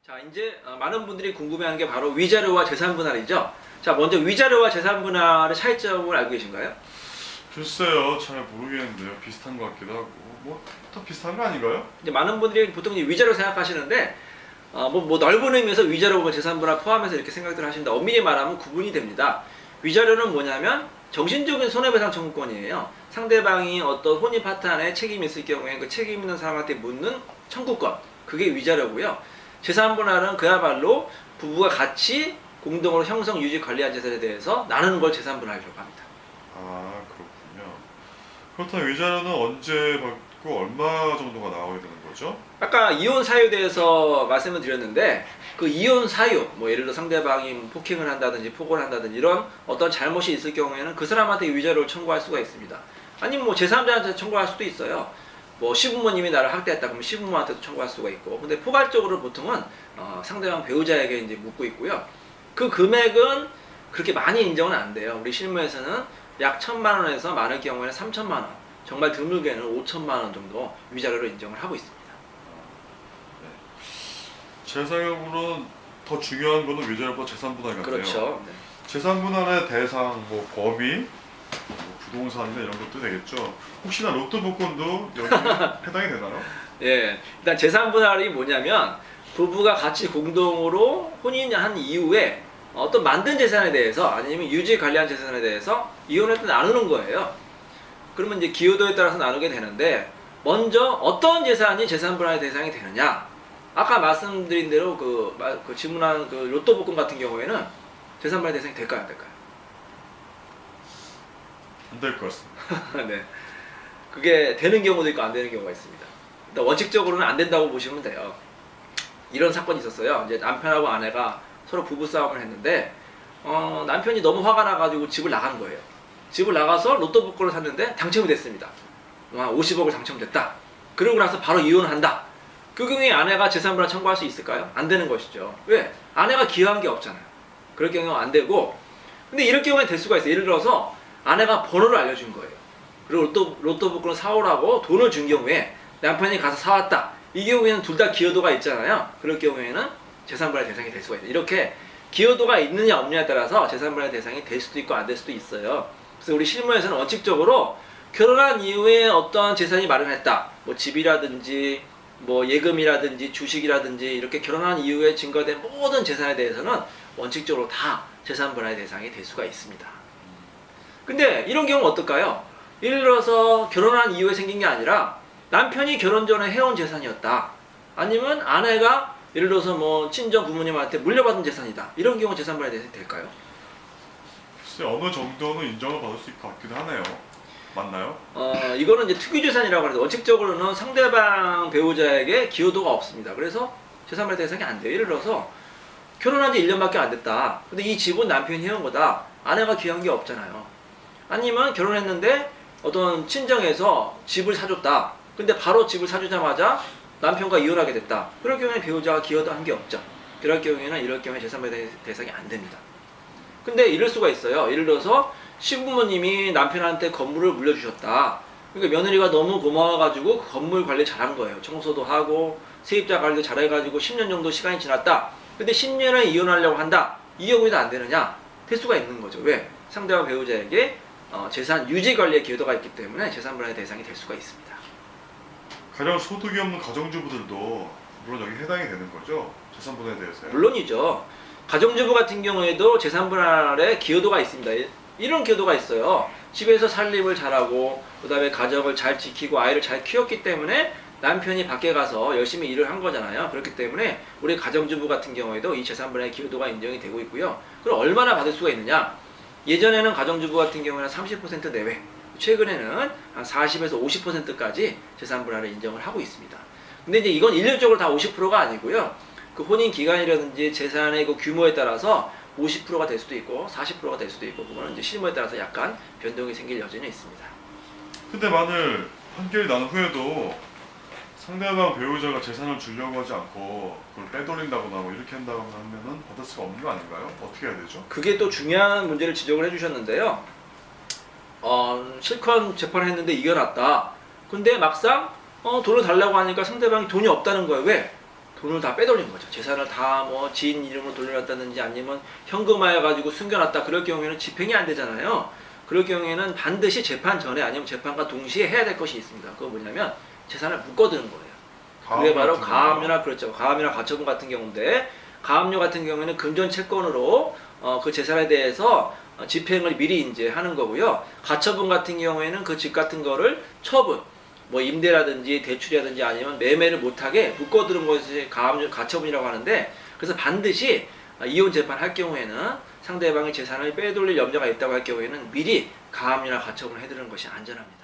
자, 이제 많은 분들이 궁금해하는 게 바로 위자료와 재산분할이죠. 자, 먼저 위자료와 재산분할의 차이점을 알고 계신가요? 글쎄요, 잘 모르겠는데요. 비슷한 것 같기도 하고. 뭐 다 비슷한 거 아닌가요? 이제 많은 분들이 보통 이제 위자료 생각하시는데 뭐 넓은 의미에서 위자료와 재산분할 포함해서 이렇게 생각들 하시는데 엄밀히 말하면 구분이 됩니다. 위자료는 뭐냐면 정신적인 손해배상 청구권이에요. 상대방이 어떤 혼인 파탄에 책임이 있을 경우에 그 책임 있는 사람한테 묻는 청구권, 그게 위자료고요. 재산분할은 그야말로 부부가 같이 공동으로 형성, 유지, 관리한 재산에 대해서 나누는 걸 재산분할이라고 합니다. 아, 그렇군요. 그렇다면 위자료는 언제 받고 얼마 정도가 나오게 되는 거죠? 아까 이혼 사유에 대해서 말씀을 드렸는데 그 이혼 사유, 뭐 예를 들어 상대방이 폭행을 한다든지 폭언을 한다든지 이런 어떤 잘못이 있을 경우에는 그 사람한테 위자료를 청구할 수가 있습니다. 아니면 뭐 제3자한테 청구할 수도 있어요. 뭐 시부모님이 나를 학대했다 그러면 시부모한테도 청구할 수가 있고, 근데 포괄적으로 보통은 상대방 배우자에게 이제 묻고 있고요. 그 금액은 그렇게 많이 인정은 안 돼요. 우리 실무에서는 약 1,000만 원에서 많을 경우에는 3,000만 원, 정말 드물게는 5,000만 원 정도 위자료로 인정을 하고 있습니다. 제 생각으로는 더 중요한 거는 위자료보다 재산분할 같아요. 그렇죠. 네. 재산분할의 대상, 뭐 범위, 뭐 부동산이나 이런 것도 되겠죠. 혹시나 로또 복권도 여기 해당이 되나요? 예, 일단 재산분할이 뭐냐면 부부가 같이 공동으로 혼인한 이후에 어떤 만든 재산에 대해서 아니면 유지 관리한 재산에 대해서 이혼할 때 나누는 거예요. 그러면 이제 기여도에 따라서 나누게 되는데, 먼저 어떤 재산이 재산분할의 대상이 되느냐? 아까 말씀드린 대로 그 질문한 그 로또 복권 같은 경우에는 재산분할 대상이 될까요, 안 될까요? 안 될 것 같습니다. 네, 그게 되는 경우도 있고 안 되는 경우가 있습니다. 일단 원칙적으로는 안 된다고 보시면 돼요. 이런 사건이 있었어요. 이제 남편하고 아내가 서로 부부싸움을 했는데 남편이 너무 화가 나가지고 집을 나간 거예요. 집을 나가서 로또 복권을 샀는데 당첨이 됐습니다. 50억을 당첨됐다. 그러고 나서 바로 이혼을 한다. 그 경우에 아내가 재산분할 청구할 수 있을까요? 안 되는 것이죠. 왜? 아내가 기여한 게 없잖아요. 그럴 경우는 안 되고, 근데 이럴 경우에 될 수가 있어요. 예를 들어서 아내가 번호를 알려준 거예요. 그리고 로또 복권을 사오라고 돈을 준 경우에 남편이 가서 사왔다. 이 경우에는 둘 다 기여도가 있잖아요. 그럴 경우에는 재산분할 대상이 될 수가 있어요. 이렇게 기여도가 있느냐 없느냐에 따라서 재산분할 대상이 될 수도 있고 안 될 수도 있어요. 그래서 우리 실무에서는 원칙적으로 결혼한 이후에 어떤 재산이 마련했다, 뭐 집이라든지 뭐 예금이라든지 주식이라든지 이렇게 결혼한 이후에 증가된 모든 재산에 대해서는 원칙적으로 다 재산분할 대상이 될 수가 있습니다. 근데 이런 경우 어떨까요? 예를 들어서 결혼한 이후에 생긴 게 아니라 남편이 결혼 전에 해온 재산이었다. 아니면 아내가 예를 들어서 뭐 친정 부모님한테 물려받은 재산이다. 이런 경우 재산분할 대상이 될까요? 글쎄 어느 정도는 인정을 받을 수 있을 것 같기도 하네요. 맞나요? 이거는 이제 특유재산이라고 하는데 원칙적으로는 상대방 배우자에게 기여도가 없습니다. 그래서 재산분할 대상이 안 돼요. 예를 들어서 결혼한 지 1년밖에 안 됐다. 근데 이 집은 남편이 해온 거다. 아내가 기여한 게 없잖아요. 아니면 결혼했는데 어떤 친정에서 집을 사줬다. 근데 바로 집을 사주자마자 남편과 이혼하게 됐다. 그럴 경우에는 배우자가 기여도 한 게 없죠. 그럴 경우에는 이럴 경우에 재산분할 대상이 안 됩니다. 근데 이럴 수가 있어요. 예를 들어서 시부모님이 남편한테 건물을 물려주셨다. 그러니까 며느리가 너무 고마워가지고 그 건물 관리 잘한 거예요. 청소도 하고 세입자 관리도 잘해가지고 10년 정도 시간이 지났다. 근데 10년에 이혼하려고 한다. 이 경우에도 안 되느냐? 될 수가 있는 거죠. 왜? 상대방 배우자에게 재산 유지 관리의 기여도가 있기 때문에 재산분할 대상이 될 수가 있습니다. 가령 소득이 없는 가정주부들도 물론 여기 해당이 되는 거죠? 재산분할에 대해서요? 물론이죠. 가정주부 같은 경우에도 재산분할에 기여도가 있습니다. 이런 기여도가 있어요. 집에서 살림을 잘하고 그 다음에 가정을 잘 지키고 아이를 잘 키웠기 때문에 남편이 밖에 가서 열심히 일을 한 거잖아요. 그렇기 때문에 우리 가정주부 같은 경우에도 이 재산분할의 기여도가 인정이 되고 있고요. 그럼 얼마나 받을 수가 있느냐? 예전에는 가정주부 같은 경우에는 30% 내외, 최근에는 한 40에서 50%까지 재산분할을 인정을 하고 있습니다. 근데 이제 이건 일률적으로 다 50%가 아니고요. 그 혼인 기간이라든지 재산의 그 규모에 따라서 50%가 될 수도 있고 40%가 될 수도 있고, 그거는 이제 실무에 따라서 약간 변동이 생길 여지는 있습니다. 근데 만일 판결이 난 후에도 상대방 배우자가 재산을 주려고 하지 않고 그걸 빼돌린다거나 뭐 이렇게 한다거나 하면은 받을 수가 없는 거 아닌가요? 어떻게 해야 되죠? 그게 또 중요한 문제를 지적을 해주셨는데요. 실컷 재판을 했는데 이겨놨다. 근데 막상 돈을 달라고 하니까 상대방이 돈이 없다는 거예요. 왜? 돈을 다 빼돌린 거죠. 재산을 다 뭐 지인 이름으로 돌려놨다든지 아니면 현금화해 가지고 숨겨놨다. 그럴 경우에는 집행이 안 되잖아요. 그럴 경우에는 반드시 재판 전에 아니면 재판과 동시에 해야 될 것이 있습니다. 그거 뭐냐면 재산을 묶어두는 거예요. 그게 바로 가압류나 그렇죠. 가압류나 가처분 같은 경우인데 가압류 같은 경우에는 금전 채권으로 그 재산에 대해서 집행을 미리 이제 하는 거고요. 가처분 같은 경우에는 그 집 같은 거를 처분, 뭐 임대라든지 대출이라든지 아니면 매매를 못하게 묶어두는 것이 가압류 가처분이라고 하는데 그래서 반드시 이혼 재판할 경우에는 상대방의 재산을 빼돌릴 염려가 있다고 할 경우에는 미리 가압류나 가처분을 해두는 것이 안전합니다.